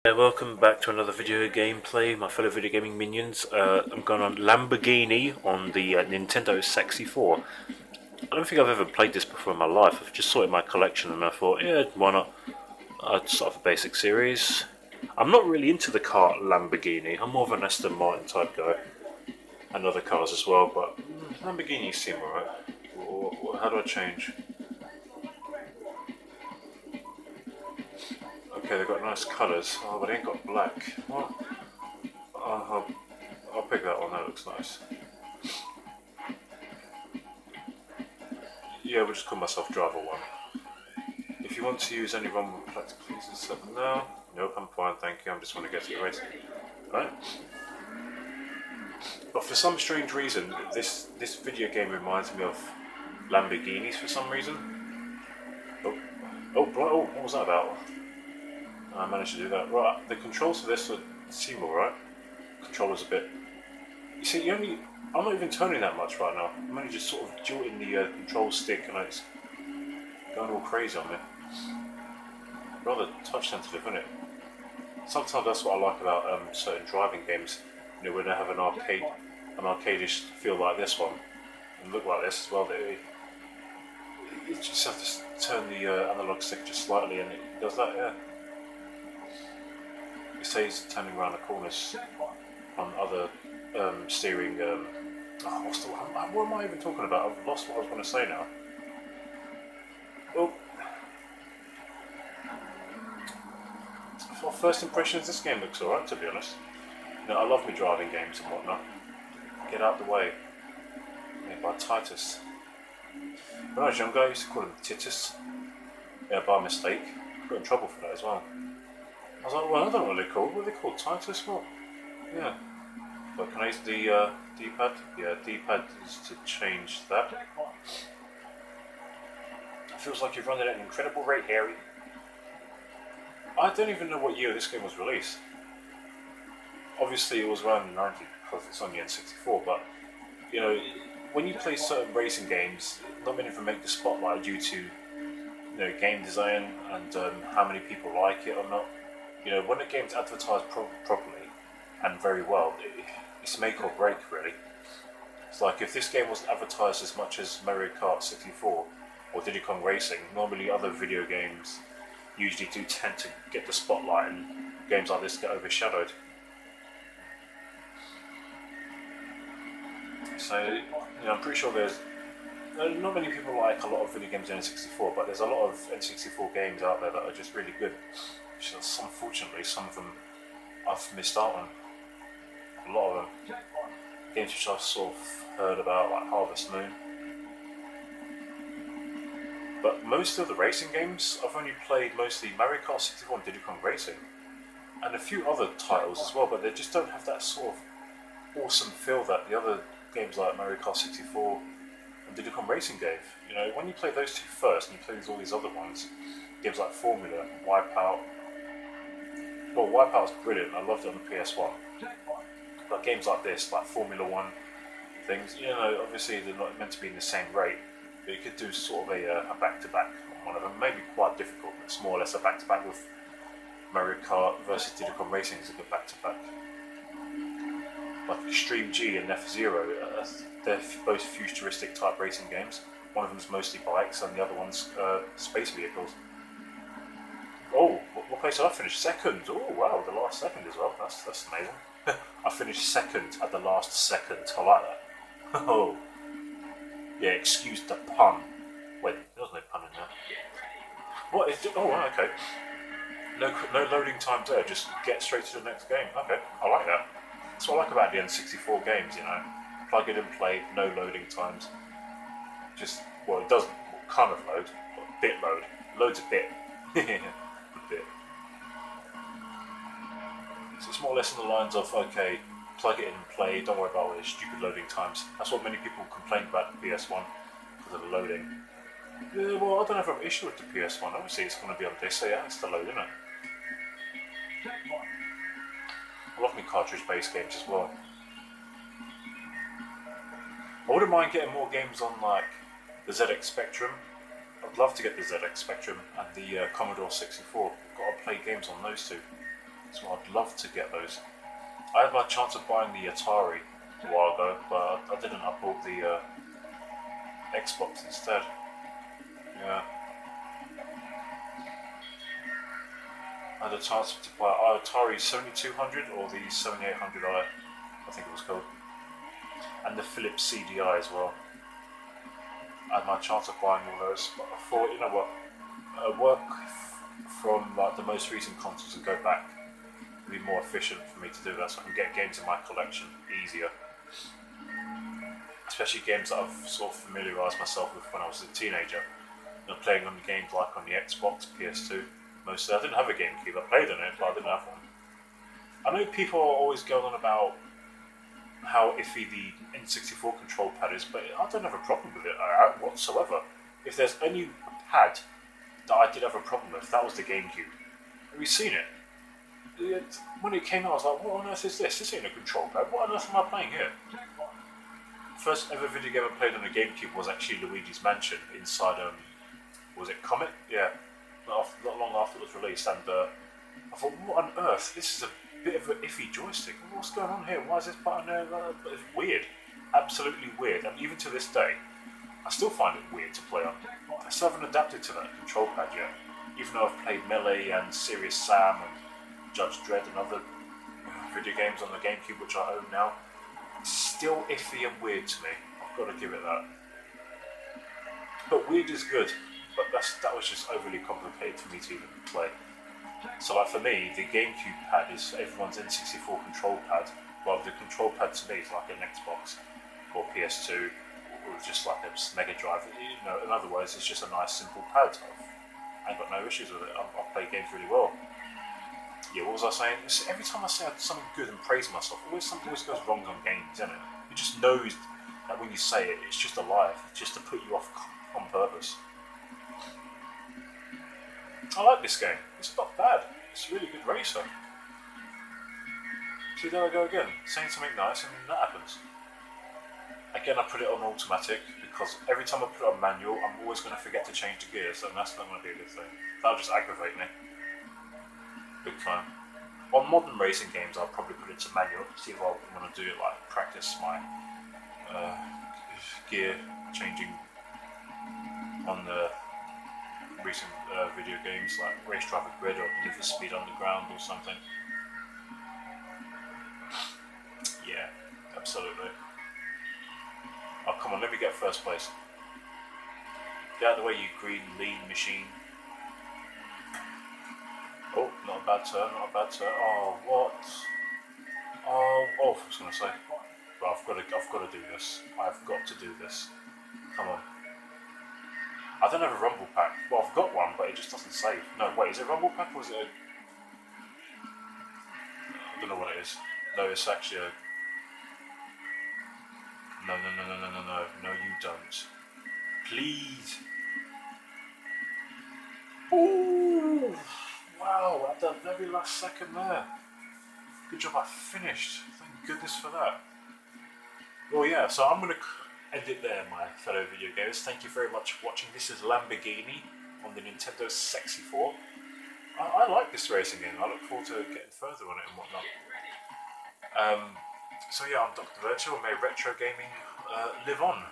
Yeah, welcome back to another video gameplay, my fellow video gaming minions. I'm going on Lamborghini on the Nintendo 64. I don't think I've ever played this before in my life. I've just saw it in my collection and I thought, yeah, why not? I'd start off a basic series. I'm not really into the car Lamborghini. I'm more of an Aston Martin type guy. And other cars as well, but Lamborghinis seem alright. How do I change? Okay, they've got nice colours. Oh, but they ain't got black. What? I'll pick that one, that looks nice. Yeah, we'll just call myself driver 1. If you want to use any one more plastic, please just let me know. Nope, I'm fine, thank you. I just want to get to the race. Right? But for some strange reason, this video game reminds me of Lamborghinis for some reason. Oh, what was that about? I managed to do that. Right, the controls for this seem alright. Controller's a bit... You see, I'm not even turning that much right now. I'm only just sort of jolting the control stick and it's going all crazy on me. Rather touch sensitive, isn't it? Sometimes that's what I like about certain driving games. You know, when they have an arcadish feel like this one, and look like this as well. You just have to turn the analog stick just slightly and it does that, yeah. It says turning around the corners on other steering. What am I even talking about? I've lost what I was going to say now. Oh. For first impressions, this game looks alright, to be honest. You know, I love me driving games and whatnot. Get out the way. Made by Titus. When I was younger, I used to call him Titus. Yeah, by mistake. Got in trouble for that as well. I was like, well, I don't know what they're called. What are they called? Titus? What? Yeah. But can I use the D-pad? Yeah, D-pad is to change that. It feels like you're running at an incredible rate, Harry. I don't even know what year this game was released. Obviously, it was around the 90s because it's on the N64, but, you know, when you play certain racing games, not many of them make the spotlight due to, you know, game design and how many people like it or not. You know, when a game's advertised properly and very well, it's make or break, really. It's like if this game wasn't advertised as much as Mario Kart 64 or Diddy Kong Racing, normally other video games usually do tend to get the spotlight and games like this get overshadowed. So, you know, I'm pretty sure there's not many people like a lot of video games in N64, but there's a lot of N64 games out there that are just really good. Just, unfortunately, some of them I've missed out on. A lot of them. Games which I've sort of heard about, like Harvest Moon. But most of the racing games, I've only played mostly Mario Kart 64 and Diddy Kong Racing. And a few other titles as well, but they just don't have that sort of awesome feel that the other games like Mario Kart 64 and Diddy Kong Racing gave. You know, when you play those two first and you play all these other ones, games like Formula, Wipeout. Well, Wipeout's brilliant, I loved it on the PS1. But games like this, like Formula 1 things, you know, obviously they're not meant to be in the same rate, but you could do sort of a back-to-back on one of them. Maybe quite difficult, but it's more or less a back-to-back with Mario Kart versus Diddy Kong Racing is a good back-to-back. Like Extreme G and F-Zero, they're both futuristic type racing games. One of them's mostly bikes and the other one's space vehicles. Oh, what place did I finish? Second. Oh wow, the last second as well. That's amazing. I finished second at the last second. I like that. Oh, yeah. Excuse the pun. Wait, there was no pun in there. What is it? Oh, right, okay. No loading times there. Just get straight to the next game. Okay, I like that. That's what I like about the N64 games. You know, plug it and play. No loading times. Just well, it doesn't kind of load, but bit load. Loads a bit. Bit. So it's more or less on the lines of, okay, plug it in and play, don't worry about all these stupid loading times. That's what many people complain about the PS1, because of the loading. Yeah, well, I don't have an issue with the PS1, obviously it's going to be on disc, so yeah, it's to load, isn't it? I love me cartridge-based games as well. I wouldn't mind getting more games on, like, the ZX Spectrum. I'd love to get the ZX Spectrum and the Commodore 64. Got to play games on those two. So I'd love to get those. I had my chance of buying the Atari a while ago, but I didn't. I bought the Xbox instead. Yeah. I had a chance to buy Atari 7200 or the 7800i, I think it was called, and the Philips CDI as well. I had my chance of buying all those, but I thought, you know what, work from the most recent consoles and go back would be more efficient for me to do that, so I can get games in my collection easier. Especially games that I've sort of familiarised myself with when I was a teenager. You know, playing on the games like on the Xbox, PS2. Mostly, I didn't have a GameCube. I played on it, but I didn't have one. I know people are always going on about how iffy the N64 control pad is, but I don't have a problem with it whatsoever. If there's any pad that I did have a problem with, that was the GameCube. Have you seen it? When it came out, I was like, what on earth is this? This ain't a control pad. What on earth am I playing here? First ever video game I played on a GameCube was actually Luigi's Mansion inside, was it Comet? Yeah. Not long after it was released, and I thought, what on earth? This is a bit of an iffy joystick. What's going on here? Why is this button there? It's weird. Absolutely weird. And even to this day, I still find it weird to play on. I still haven't adapted to that control pad yet. Even though I've played Melee and Serious Sam and Judge Dredd and other video games on the GameCube, which I own now, it's still iffy and weird to me. I've got to give it that. But weird is good. But that was just overly complicated for me to even play. So like for me, the GameCube pad is everyone's N64 control pad, while the control pad to me is like an Xbox or PS2 or just like a Mega Drive. You know, in other words, it's just a nice simple pad. I ain't got no issues with it. I play games really well. Yeah, what was I saying? Every time I say something good and praise myself, something always goes wrong on games, isn't it? You just know that when you say it, it's just a lie, just to put you off on purpose. I like this game. It's not bad. It's a really good racer. See, there I go again, saying something nice and that happens. Again, I put it on automatic because every time I put it on manual, I'm always going to forget to change the gears, and that's not going to be a good thing. That'll just aggravate me. Big time. On modern racing games, I'll probably put it to manual, see if I want to do it, like practice my gear changing on the recent video games like Race Driver Grid or Need for Speed Underground or something. Yeah, absolutely. Oh, come on, let me get first place. Get out of the way, you green lean machine. Oh, not a bad turn, not a bad turn. Oh, what? Oh, I was going to say. But I've got to do this. I've got to do this. Come on. I don't have a rumble pack. Well, I've got one, but it just doesn't save. No, wait, is it a rumble pack or is it a... I don't know what it is. No, it's actually a... No. No, you don't. Please. Ooh! Wow, at the very last second there. Good job I finished. Thank goodness for that. Well, yeah, so I'm going to end it there, my fellow video gamers. Thank you very much for watching. This is Lamborghini on the Nintendo 64. I like this racing game. I look forward to getting further on it and whatnot. So yeah, I'm DrVirtual. May retro gaming live on.